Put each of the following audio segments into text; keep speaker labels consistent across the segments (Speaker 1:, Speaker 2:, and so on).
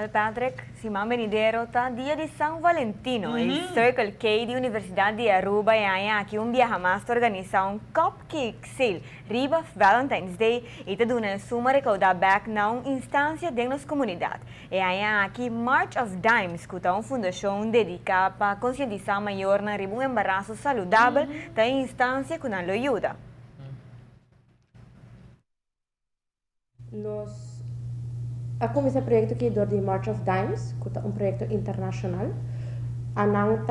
Speaker 1: Patrick, si Mama Venidero tá dia de São Valentino. E Circle K de Universidade de Aruba e aí aqui dia mais organizar cupcake sale riba Valentine's Day e te dona suma recaudar back na instância de nossa comunidade. E aí aqui March of Dimes, que é uma fundação dedicada para conscientizar maior na riba embaraço saudável da instância que não ajuda.
Speaker 2: Ako sa proyekto kay Dordi March of Dimes, kuta un proyekto international. Anang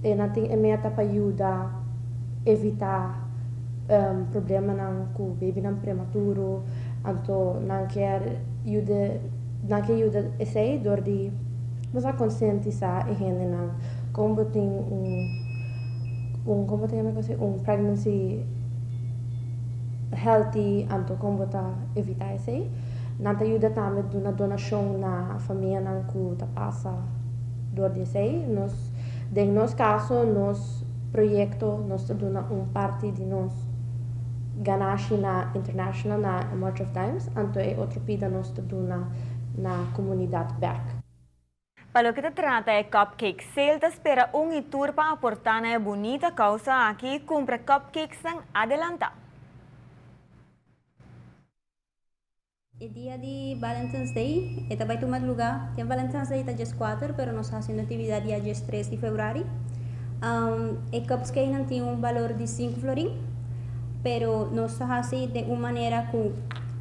Speaker 2: nating emeta pa ayuda evita problema ng ku baby ng prematuro, anto nang ayuda esay Dordi basta conscientiza ihene ng combating un pregnancy healthy anto kombota evita esay. Nanta ayuda tamed na donasyon na família ng ku tapasa dordisay. Nos caso, nos proyecto, nos dona parte de nos ganashi na international na March of Dimes, anto outro pida nos dona na comunidade back.
Speaker 1: Para lo que te trata é Cupcake Sale, te espera tour para aportar na bonita causa aqui, compra cupcakes sem adelantar.
Speaker 3: El día de Valentine's Day, esta vai tomar lugar, tem Valentine's Day está dia 4, pero nós fazemos atividade dia 3 de fevereiro. O cupcake não tem valor de 5 florin, pero nós fazemos de uma maneira que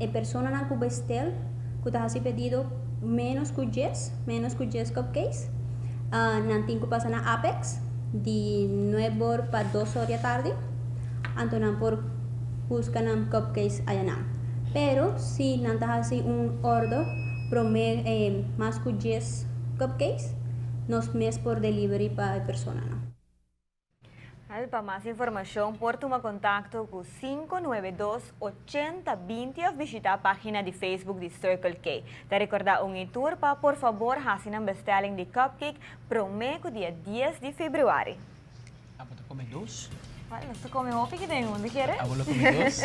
Speaker 3: a pessoa não que bestel, que está fazendo pedido menos que 10 cupcakes. Não tem que passar na Apex, de 9 horas para 2 horas da tarde, então não por buscar cupcakes allá. Pero si nanti hace order más que 10 cupcakes, nos mes por delivery para a persona.
Speaker 1: Para mais informação, por tomar contato com 592-8020 ou visitar a página de Facebook de Circle K. Te recordar tour para, por favor, fazer uma bestelling de cupcake prometo dia 10 de fevereiro.
Speaker 4: Apa tu comer dos?
Speaker 1: Olha, você come um que tem onde quer?
Speaker 4: Abuelo come dos.